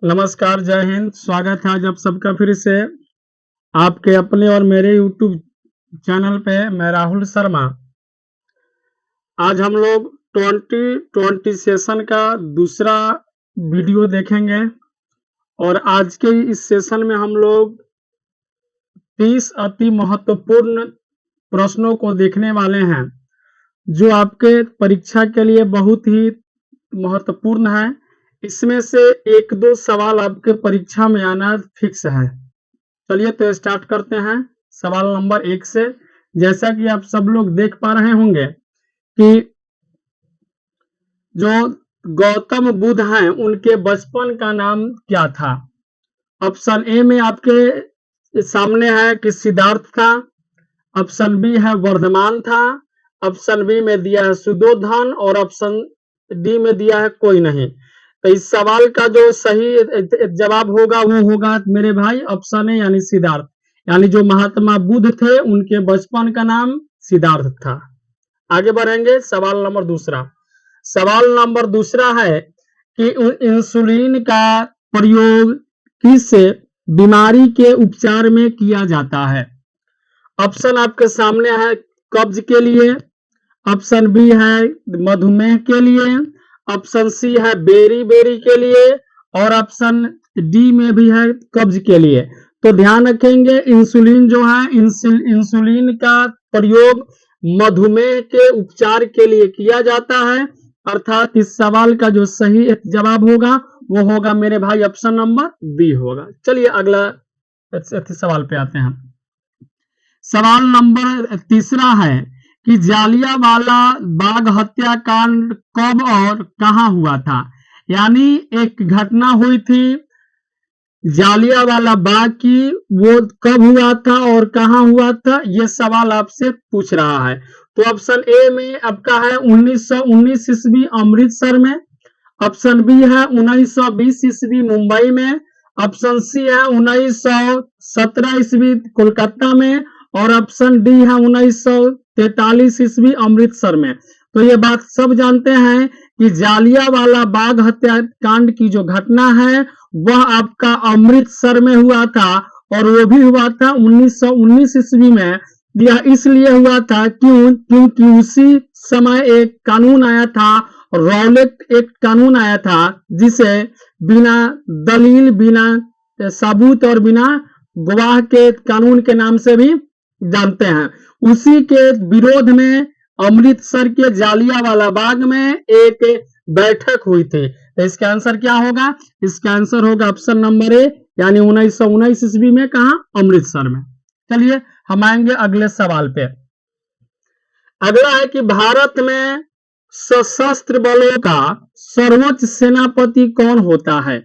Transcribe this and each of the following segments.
नमस्कार, जय हिंद। स्वागत है आज आप सबका फिर से आपके अपने और मेरे यूट्यूब चैनल पे। मैं राहुल शर्मा। आज हम लोग 2020 सेशन का दूसरा वीडियो देखेंगे और आज के इस सेशन में हम लोग 30 अति महत्वपूर्ण प्रश्नों को देखने वाले हैं जो आपके परीक्षा के लिए बहुत ही महत्वपूर्ण है। इसमें से एक दो सवाल आपके परीक्षा में आना फिक्स है। चलिए तो स्टार्ट करते हैं सवाल नंबर 1 से। जैसा कि आप सब लोग देख पा रहे होंगे कि जो गौतम बुद्ध हैं उनके बचपन का नाम क्या था। ऑप्शन ए में आपके सामने है कि सिद्धार्थ था। ऑप्शन बी है वर्धमान था। ऑप्शन बी में दिया है सुधोधन और ऑप्शन डी में दिया है कोई नहीं। तो इस सवाल का जो सही जवाब होगा वो होगा मेरे भाई ऑप्शन ए यानी सिद्धार्थ, यानी जो महात्मा बुद्ध थे उनके बचपन का नाम सिद्धार्थ था। आगे बढ़ेंगे सवाल नंबर दूसरा। सवाल नंबर दूसरा है कि इंसुलिन का प्रयोग किस बीमारी के उपचार में किया जाता है। ऑप्शन आपके सामने है कब्ज के लिए, ऑप्शन बी है मधुमेह के लिए, ऑप्शन सी है बेरी बेरी के लिए और ऑप्शन डी में भी है कब्ज के लिए। तो ध्यान रखेंगे इंसुलिन जो है इंसुलिन का प्रयोग मधुमेह के उपचार के लिए किया जाता है। अर्थात इस सवाल का जो सही जवाब होगा वो होगा मेरे भाई ऑप्शन नंबर बी होगा। चलिए अगला सवाल पे आते हैं। सवाल नंबर तीसरा है कि जालियांवाला बाग हत्याकांड कब और कहां हुआ था। यानी एक घटना हुई थी जालियांवाला बाग की, वो कब हुआ था और कहां हुआ था, ये सवाल आपसे पूछ रहा है। तो ऑप्शन ए में आपका है 1919 ईस्वी अमृतसर में, ऑप्शन बी है 1920 ईस्वी मुंबई में, ऑप्शन सी है 1917 ईस्वी कोलकाता में और ऑप्शन डी है 1943 ईस्वी अमृतसर में। तो ये बात सब जानते हैं कि जालियांवाला बाग हत्याकांड की जो घटना है वह आपका अमृतसर में हुआ था और वो भी हुआ था 1919 ईस्वी में। यह इसलिए हुआ था क्योंकि उसी समय एक कानून आया था, रॉलेट एक्ट कानून आया था, जिसे बिना दलील, बिना सबूत और बिना गवाह के कानून के नाम से भी जानते हैं। उसी के विरोध में अमृतसर के जालियांवाला बाग में एक बैठक हुई थी। तो इसका आंसर क्या होगा? इसका आंसर होगा ऑप्शन नंबर ए यानी 1919 ईस्वी में। कहा? अमृतसर में। चलिए हम आएंगे अगले सवाल पे। अगला है कि भारत में सशस्त्र बलों का सर्वोच्च सेनापति कौन होता है।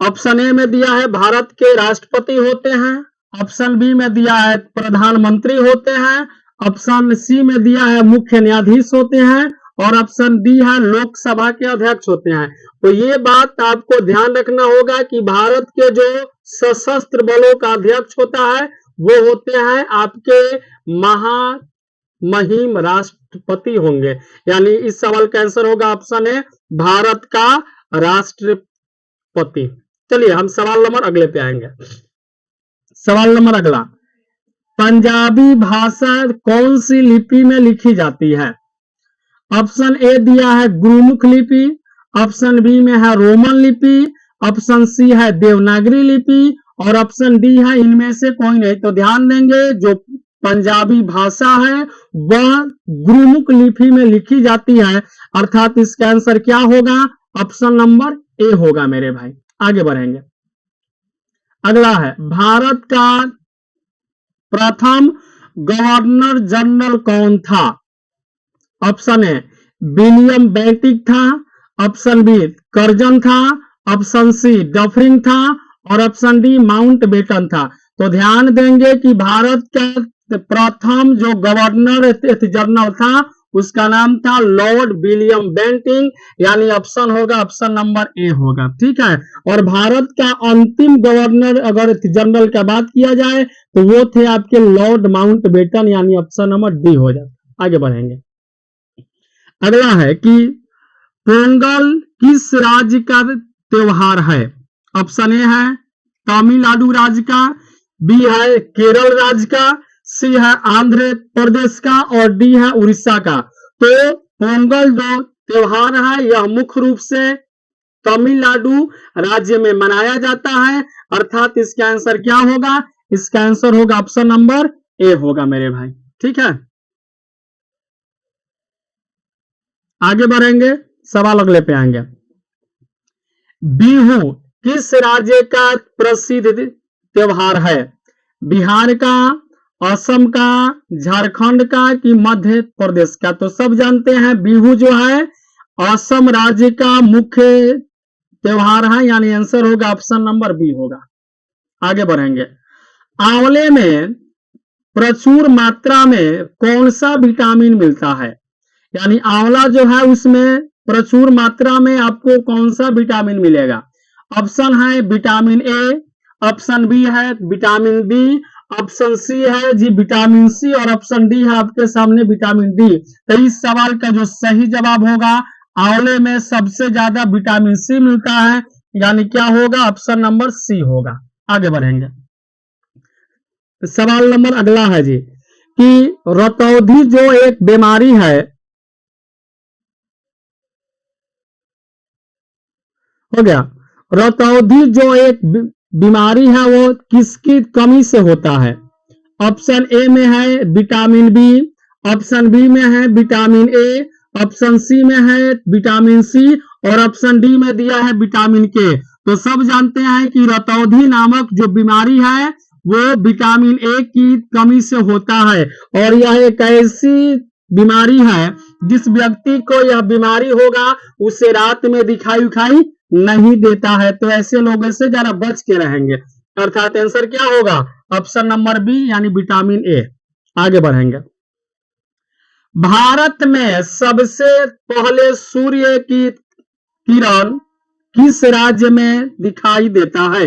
ऑप्शन ए में दिया है भारत के राष्ट्रपति होते हैं, ऑप्शन बी में दिया है प्रधानमंत्री होते हैं, ऑप्शन सी में दिया है मुख्य न्यायाधीश होते हैं और ऑप्शन डी है लोकसभा के अध्यक्ष होते हैं। तो ये बात आपको ध्यान रखना होगा कि भारत के जो सशस्त्र बलों का अध्यक्ष होता है वो होते हैं आपके महामहिम राष्ट्रपति होंगे। यानी इस सवाल का आंसर होगा ऑप्शन ए भारत का राष्ट्रपति। चलिए हम सवाल नंबर अगले पे आएंगे। सवाल नंबर अगला, पंजाबी भाषा कौन सी लिपि में लिखी जाती है। ऑप्शन ए दिया है गुरुमुख लिपि, ऑप्शन बी में है रोमन लिपि, ऑप्शन सी है देवनागरी लिपि और ऑप्शन डी है इनमें से कोई नहीं। तो ध्यान देंगे जो पंजाबी भाषा है वह गुरुमुख लिपि में लिखी जाती है। अर्थात इसका आंसर क्या होगा? ऑप्शन नंबर ए होगा मेरे भाई। आगे बढ़ेंगे। अगला है भारत का प्रथम गवर्नर जनरल कौन था। ऑप्शन ए विलियम बेंटिक था, ऑप्शन बी कर्जन था, ऑप्शन सी डफरिंग था और ऑप्शन डी माउंट बेटन था। तो ध्यान देंगे कि भारत का प्रथम जो गवर्नर जनरल था उसका नाम था लॉर्ड विलियम बेंटिंग, यानी ऑप्शन होगा ऑप्शन नंबर ए होगा। ठीक है। और भारत का अंतिम गवर्नर अगर जनरल का बात किया जाए तो वो थे आपके लॉर्ड माउंट बेटन, यानी ऑप्शन नंबर डी हो जाता। आगे बढ़ेंगे। अगला है कि पोंगल किस राज्य का त्योहार है? ऑप्शन ए है तमिलनाडु राज्य का, बी है केरल राज्य का, सी है आंध्र प्रदेश का और डी है उड़ीसा का। तो पोंगल जो त्योहार है यह मुख्य रूप से तमिलनाडु राज्य में मनाया जाता है, अर्थात इसका आंसर क्या होगा? इसका आंसर होगा ऑप्शन नंबर ए होगा मेरे भाई। ठीक है, आगे बढ़ेंगे, सवाल अगले पे आएंगे। बिहू किस राज्य का प्रसिद्ध त्योहार है? बिहार का, असम का, झारखंड का कि मध्य प्रदेश का? तो सब जानते हैं बिहू जो है असम राज्य का मुख्य त्योहार है, यानी आंसर होगा ऑप्शन नंबर बी होगा। आगे बढ़ेंगे। आंवले में प्रचुर मात्रा में कौन सा विटामिन मिलता है? यानी आंवला जो है उसमें प्रचुर मात्रा में आपको कौन सा विटामिन मिलेगा? ऑप्शन है विटामिन ए, ऑप्शन बी है विटामिन बी, ऑप्शन सी है जी विटामिन सी और ऑप्शन डी है आपके सामने विटामिन डी। तो इस सवाल का जो सही जवाब होगा, आंवले में सबसे ज्यादा विटामिन सी मिलता है, यानी क्या होगा? ऑप्शन नंबर सी होगा। आगे बढ़ेंगे। सवाल नंबर अगला है जी कि रतौंधी जो एक बीमारी है, हो गया, रतौंधी जो एक बीमारी है वो किसकी कमी से होता है? ऑप्शन ए में है विटामिन बी, ऑप्शन बी में है विटामिन ए, ऑप्शन सी में है विटामिन सी और ऑप्शन डी में दिया है विटामिन के। तो सब जानते हैं कि रतौंधी नामक जो बीमारी है वो विटामिन ए की कमी से होता है, और यह एक ऐसी बीमारी है जिस व्यक्ति को यह बीमारी होगा उसे रात में दिखाई उखाई नहीं देता है। तो ऐसे लोगों से जरा बच के रहेंगे, अर्थात आंसर क्या होगा? ऑप्शन नंबर बी यानी विटामिन ए। आगे बढ़ेंगे। भारत में सबसे पहले सूर्य की किरण किस राज्य में दिखाई देता है?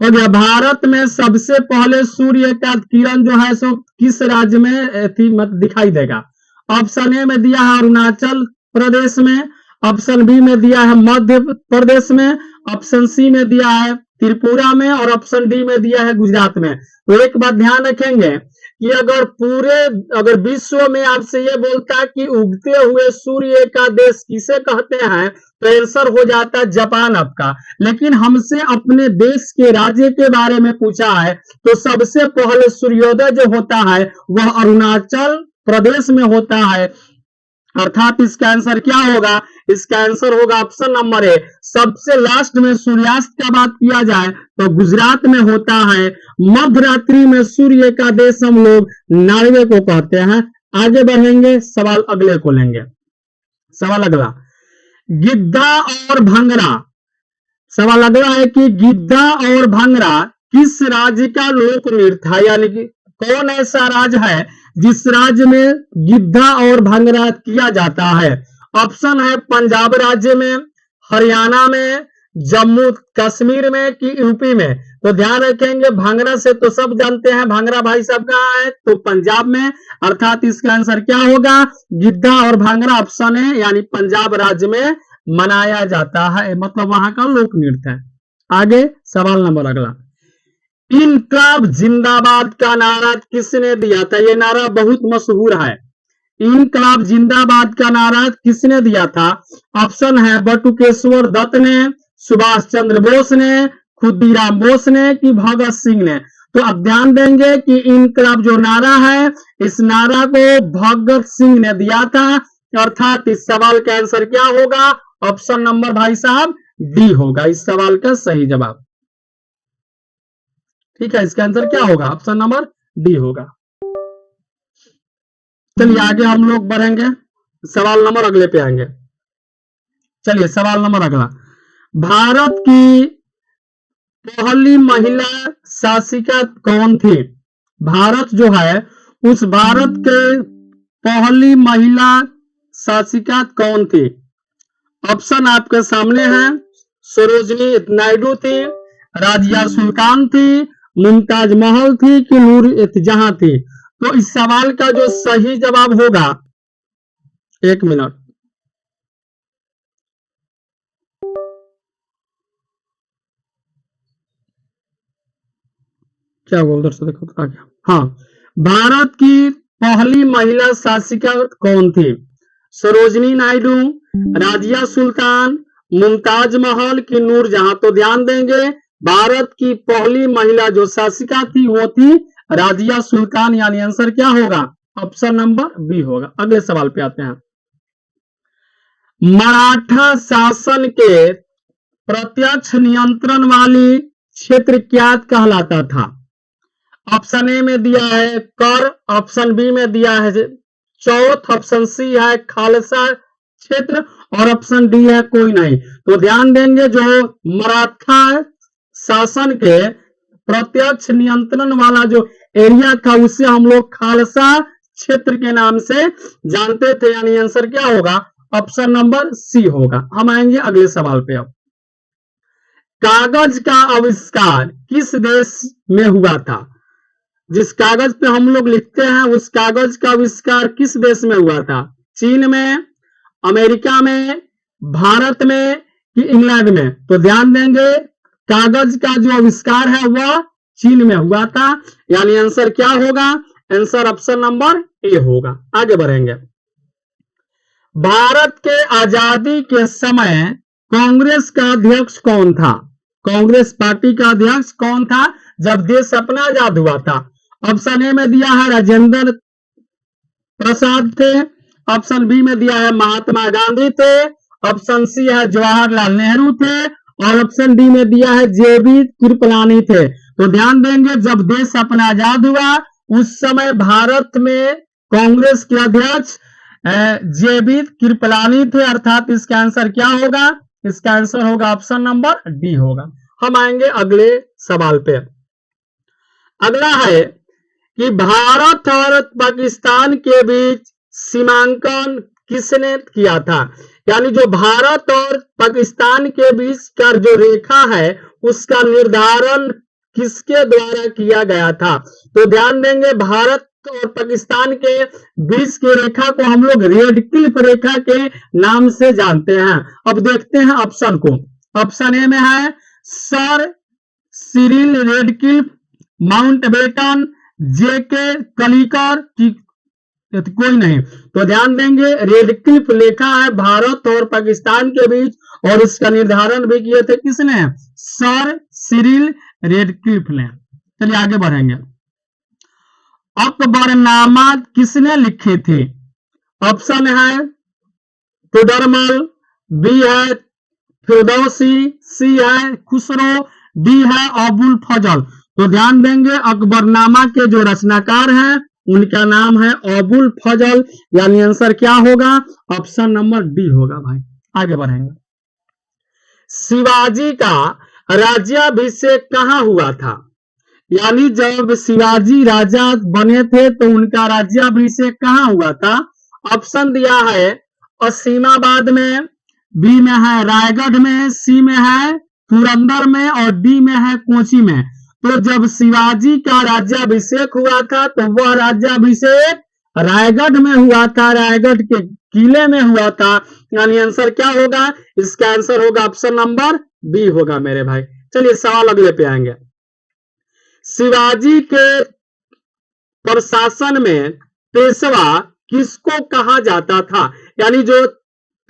हो गया, भारत में सबसे पहले सूर्य का किरण जो है सो किस राज्य में दिखाई देगा? ऑप्शन ए में दिया है अरुणाचल प्रदेश में, ऑप्शन बी में दिया है मध्य प्रदेश में, ऑप्शन सी में दिया है त्रिपुरा में और ऑप्शन डी में दिया है गुजरात में। तो एक बात ध्यान रखेंगे कि अगर विश्व में आपसे ये बोलता कि उगते हुए सूर्य का देश किसे कहते हैं तो आंसर हो जाता जापान आपका, लेकिन हमसे अपने देश के राज्य के बारे में पूछा है तो सबसे पहले सूर्योदय जो होता है वह अरुणाचल प्रदेश में होता है, अर्थात इसका आंसर क्या होगा? इसका आंसर होगा ऑप्शन नंबर ए। सबसे लास्ट में सूर्यास्त का बात किया जाए तो गुजरात में होता है। मध्य रात्रि में सूर्य का देश हम लोग नॉर्वे को कहते हैं। आगे बढ़ेंगे, सवाल अगले को लेंगे। सवाल अगला, गिद्धा और भंगरा। सवाल अगला है कि गिद्धा और भंगरा किस राज्य का लोक नृत्य है? यानी कि कौन ऐसा राज्य है जिस राज्य में गिद्धा और भंगरा किया जाता है? ऑप्शन है पंजाब राज्य में, हरियाणा में, जम्मू कश्मीर में कि यूपी में? तो ध्यान रखेंगे, भांगड़ा से तो सब जानते हैं, भांगड़ा भाई साहब कहाँ है? तो पंजाब में, अर्थात इसका आंसर क्या होगा? गिद्धा और भांगड़ा ऑप्शन है, यानी पंजाब राज्य में मनाया जाता है, मतलब वहां का लोक नृत्य है। आगे सवाल नंबर अगला, इनकलाब जिंदाबाद का नारा किसने दिया था? यह नारा बहुत मशहूर है। इनकलाब जिंदाबाद का नारा किसने दिया था? ऑप्शन है बटुकेश्वर दत्त ने, सुभाष चंद्र बोस ने, खुदीराम बोस ने कि भगत सिंह ने? तो अब ध्यान देंगे कि इनकलाब जो नारा है इस नारा को भगत सिंह ने दिया था, अर्थात इस सवाल का आंसर क्या होगा? ऑप्शन नंबर भाई साहब डी होगा इस सवाल का सही जवाब। ठीक है, इसका आंसर क्या होगा? ऑप्शन नंबर डी होगा। चलिए आगे हम लोग बढ़ेंगे, सवाल नंबर अगले पे आएंगे। चलिए सवाल नंबर अगला, भारत की पहली महिला शासिका कौन थी? भारत जो है उस भारत के पहली महिला शासिका कौन थी? ऑप्शन आपके सामने है, सरोजनी नायडू थी, राजिया सुल्तान थी, मुमताज महल थी कि नूर जहां थी? तो इस सवाल का जो सही जवाब होगा, एक मिनट, क्या बोल उधर से देखो आ गया। हाँ, भारत की पहली महिला शासिका कौन थी? सरोजनी नायडू, राजिया सुल्तान, मुमताज महल की नूरजहां? तो ध्यान देंगे, भारत की पहली महिला जो शासिका थी वो थी राजिया सुल्तान, यानी आंसर क्या होगा? ऑप्शन नंबर बी होगा। अगले सवाल पे आते हैं। मराठा शासन के प्रत्यक्ष नियंत्रण वाली क्षेत्र क्या कहलाता था? ऑप्शन ए में दिया है कर, ऑप्शन बी में दिया है चौथ, ऑप्शन सी है खालसा क्षेत्र और ऑप्शन डी है कोई नहीं। तो ध्यान देंगे, जो मराठा शासन के प्रत्यक्ष नियंत्रण वाला जो एरिया था उसे हम लोग खालसा क्षेत्र के नाम से जानते थे, यानी आंसर क्या होगा? ऑप्शन नंबर सी होगा। हम आएंगे अगले सवाल पे। अब कागज का आविष्कार किस देश में हुआ था? जिस कागज पे हम लोग लिखते हैं उस कागज का आविष्कार किस देश में हुआ था? चीन में, अमेरिका में, भारत में कि इंग्लैंड में? तो ध्यान देंगे, कागज का जो आविष्कार है वह चीन में हुआ था, यानी आंसर क्या होगा? आंसर ऑप्शन नंबर ए होगा। आगे बढ़ेंगे। भारत के आजादी के समय कांग्रेस का अध्यक्ष कौन था? कांग्रेस पार्टी का अध्यक्ष कौन था जब देश अपना आजाद हुआ था? ऑप्शन ए में दिया है राजेंद्र प्रसाद थे, ऑप्शन बी में दिया है महात्मा गांधी थे, ऑप्शन सी है जवाहरलाल नेहरू थे और ऑप्शन डी में दिया है जेबी कृपलानी थे। तो ध्यान देंगे, जब देश अपना आजाद हुआ उस समय भारत में कांग्रेस के अध्यक्ष जेबी कृपलानी थे, अर्थात इसका आंसर क्या होगा? इसका आंसर होगा ऑप्शन नंबर डी होगा। हम आएंगे अगले सवाल पे। अगला है कि भारत और पाकिस्तान के बीच सीमांकन किसने किया था? यानी जो भारत और पाकिस्तान के बीच का जो रेखा है उसका निर्धारण किसके द्वारा किया गया था? तो ध्यान देंगे, भारत और पाकिस्तान के बीच की रेखा को हम लोग रेड क्लिफ रेखा के नाम से जानते हैं। अब देखते हैं ऑप्शन को। ऑप्शन ए में है सर सिरिल रेडक्लिफ, माउंटबेटन, जेके कलिकर की? कोई नहीं। तो ध्यान देंगे, रेडक्लिफ रेखा है भारत और पाकिस्तान के बीच और इसका निर्धारण भी किए थे किसने? सर सिरिल रेडक्लिफ ने। चलिए आगे बढ़ेंगे। अकबरनामा किसने लिखे थे? ऑप्शन है टोडरमल, बी है फिरदौसी, सी है खुसरो, डी है अबुल फजल। तो ध्यान देंगे, अकबरनामा के जो रचनाकार हैं उनका नाम है अबुल फजल, यानी आंसर क्या होगा? ऑप्शन नंबर डी होगा भाई। आगे बढ़ेंगे। शिवाजी का राज्याभिषेक कहां हुआ था? यानी जब शिवाजी राजा बने थे तो उनका राज्याभिषेक कहां हुआ था? ऑप्शन दिया है असीमाबाद में, बी में है रायगढ़ में, सी में है पुरंदर में और डी में है कोची में। तो जब शिवाजी का राज्याभिषेक हुआ था तो वह राज्याभिषेक रायगढ़ में हुआ था, रायगढ़ के किले में हुआ था, यानी आंसर क्या होगा? इसका आंसर होगा ऑप्शन नंबर बी होगा मेरे भाई। चलिए सवाल अगले पे आएंगे। शिवाजी के प्रशासन में पेशवा किसको कहा जाता था? यानी जो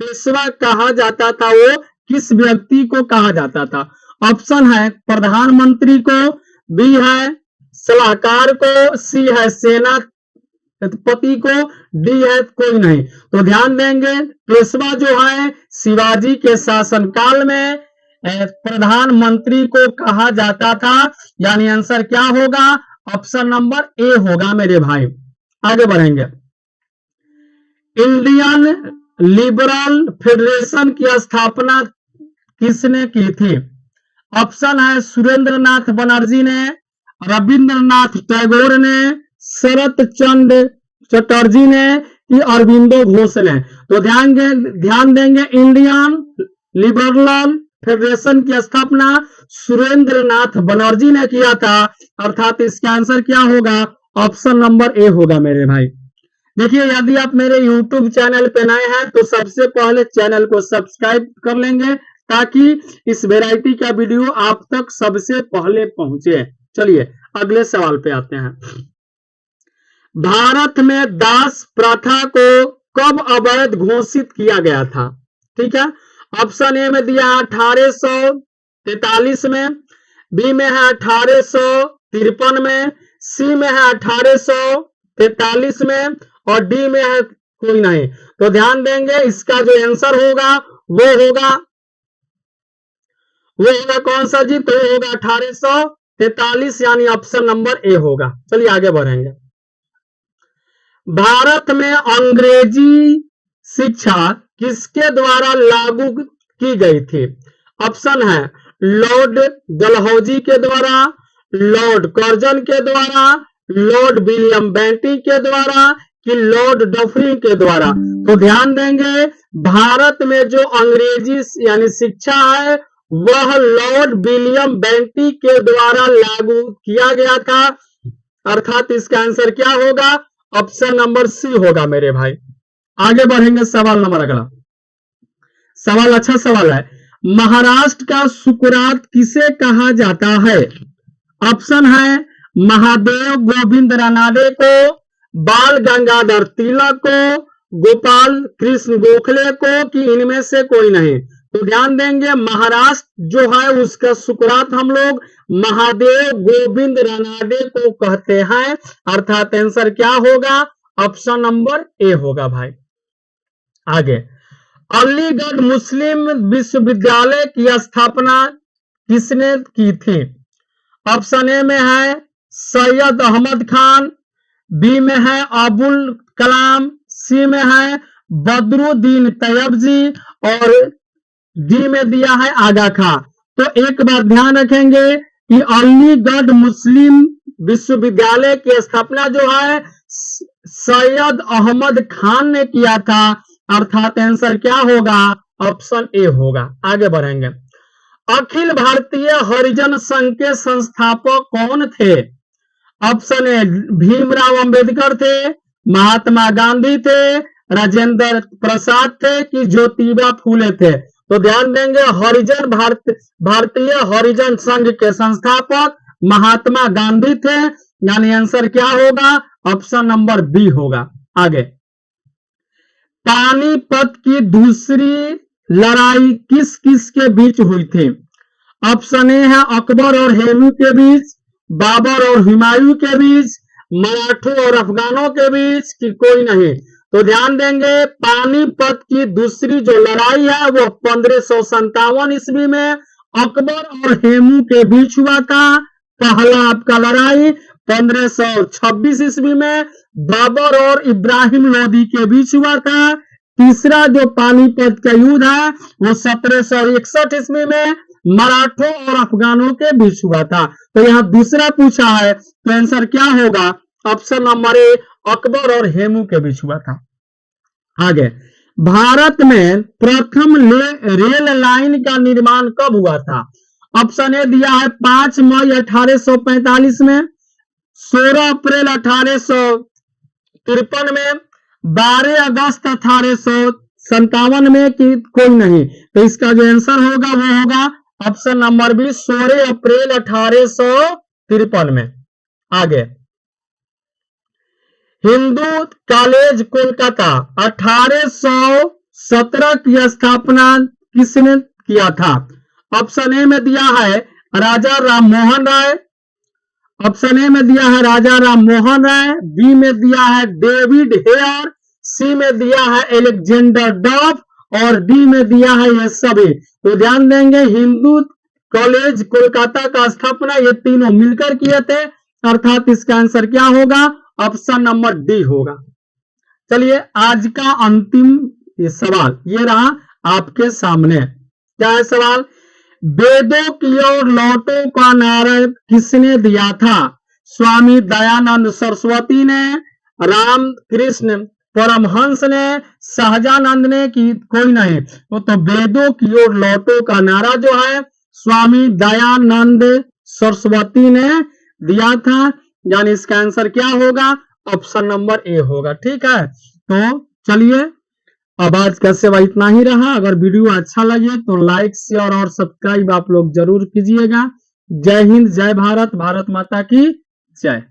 पेशवा कहा जाता था वो किस व्यक्ति को कहा जाता था? ऑप्शन है प्रधानमंत्री को, बी है सलाहकार को, सी है सेनापति को, डी है कोई नहीं। तो ध्यान देंगे, पेशवा जो है शिवाजी के शासनकाल में प्रधानमंत्री को कहा जाता था, यानी आंसर क्या होगा? ऑप्शन नंबर ए होगा मेरे भाई। आगे बढ़ेंगे। इंडियन लिबरल फेडरेशन की स्थापना किसने की थी? ऑप्शन है सुरेंद्रनाथ बनर्जी ने, रविंद्रनाथ टैगोर ने, शरत चंद्र चटर्जी ने कि अरविंदो घोष ने? तो ध्यान देंगे, इंडियन लिबरल फेडरेशन की स्थापना सुरेंद्रनाथ बनर्जी ने किया था, अर्थात इसका आंसर क्या होगा? ऑप्शन नंबर ए होगा मेरे भाई। देखिए, यदि आप मेरे YouTube चैनल पे नए हैं तो सबसे पहले चैनल को सब्सक्राइब कर लेंगे ताकि इस वैरायटी का वीडियो आप तक सबसे पहले पहुंचे। चलिए अगले सवाल पे आते हैं। भारत में दास प्रथा को कब अवैध घोषित किया गया था? ठीक है, ऑप्शन ए में दिया 1843 में, बी में है 1853 में, सी में है 1843 में और डी में है कोई नहीं। तो ध्यान देंगे इसका जो आंसर होगा वो होगा कौन सा जी? तो होगा 1843 यानी ऑप्शन नंबर ए होगा। चलिए आगे बढ़ेंगे। भारत में अंग्रेजी शिक्षा किसके द्वारा लागू की गई थी? ऑप्शन है लॉर्ड डलहौजी के द्वारा, लॉर्ड कर्जन के द्वारा, लॉर्ड विलियम बेंटिंक के द्वारा कि लॉर्ड डफरिन के द्वारा। तो ध्यान देंगे भारत में जो अंग्रेजी यानी शिक्षा है वह लॉर्ड विलियम बेंटिंक के द्वारा लागू किया गया था, अर्थात इसका आंसर क्या होगा? ऑप्शन नंबर सी होगा मेरे भाई। आगे बढ़ेंगे सवाल नंबर अगला। सवाल अच्छा सवाल है। महाराष्ट्र का सुकरात किसे कहा जाता है? ऑप्शन है महादेव गोविंद रानाडे को, बाल गंगाधर तिलक को, गोपाल कृष्ण गोखले को कि इनमें से कोई नहीं। तो ध्यान देंगे महाराष्ट्र जो है उसका सुकरात हम लोग महादेव गोविंद रानाडे को कहते हैं, अर्थात आंसर क्या होगा? ऑप्शन नंबर ए होगा भाई। आगे, अलीगढ़ मुस्लिम विश्वविद्यालय की स्थापना किसने की थी? ऑप्शन ए में है सैयद अहमद खान, बी में है अबुल कलाम, सी में है बदरुद्दीन तैयबजी और डी में दिया है आगा खां। तो एक बार ध्यान रखेंगे कि अलीगढ़ मुस्लिम विश्वविद्यालय की स्थापना जो है सैयद अहमद खान ने किया था, अर्थात आंसर क्या होगा? ऑप्शन ए होगा। आगे बढ़ेंगे। अखिल भारतीय हरिजन संघ के संस्थापक कौन थे? ऑप्शन ए भीमराव अंबेडकर थे, महात्मा गांधी थे, राजेंद्र प्रसाद थे कि ज्योतिबा फूले थे। तो ध्यान देंगे हरिजन भारतीय हरिजन संघ के संस्थापक महात्मा गांधी थे, यानी आंसर क्या होगा? ऑप्शन नंबर बी होगा। आगे, पानीपत की दूसरी लड़ाई किस किस के बीच हुई थी? ऑप्शन ए है अकबर और हेमू के बीच, बाबर और हुमायूं के बीच, मराठों और अफगानों के बीच कि कोई नहीं। तो ध्यान देंगे पानीपत की दूसरी जो लड़ाई है वो 1557 ईस्वी में अकबर और हेमू के बीच हुआ था। पहला आपका लड़ाई 1526 ईस्वी में बाबर और इब्राहिम लोदी के बीच हुआ था। तीसरा जो पानीपत का युद्ध है वो 1761 ईस्वी में मराठों और अफगानों के बीच हुआ था। तो यहाँ दूसरा पूछा है तो आंसर क्या होगा? ऑप्शन नंबर ए अकबर और हेमू के बीच हुआ था। आगे, भारत में प्रथम रेल लाइन का निर्माण कब हुआ था? ऑप्शन ए दिया है 5 मई 1845 में, 16 अप्रैल 1853 में, 12 अगस्त 1857 में कि कोई नहीं। तो इसका जो आंसर होगा वो होगा ऑप्शन नंबर बी 16 अप्रैल 1853 में। आगे, हिंदू कॉलेज कोलकाता 1817 की स्थापना किसने किया था? ऑप्शन ए में दिया है राजा राम मोहन राय, ऑप्शन ए में दिया है राजा राम मोहन राय, बी में दिया है डेविड हेयर, सी में दिया है एलेक्जेंडर डफ और डी में दिया है ये सभी। तो ध्यान देंगे हिंदू कॉलेज कोलकाता का स्थापना ये तीनों मिलकर किए थे, अर्थात इसका आंसर क्या होगा? ऑप्शन नंबर डी होगा। चलिए आज का अंतिम ये सवाल ये रहा आपके सामने। क्या है सवाल? वेदों की ओर लौटो का नारा किसने दिया था? स्वामी दयानंद सरस्वती ने, रामकृष्ण परमहंस ने, सहजानंद ने कि कोई नहीं। तो वेदों की ओर लौटो का नारा जो है स्वामी दयानंद सरस्वती ने दिया था, यानी इसका आंसर क्या होगा? ऑप्शन नंबर ए होगा। ठीक है, तो चलिए अब आज का सेवा इतना ही रहा। अगर वीडियो अच्छा लगे तो लाइक शेयर और सब्सक्राइब आप लोग जरूर कीजिएगा। जय हिंद, जय भारत, भारत माता की जय।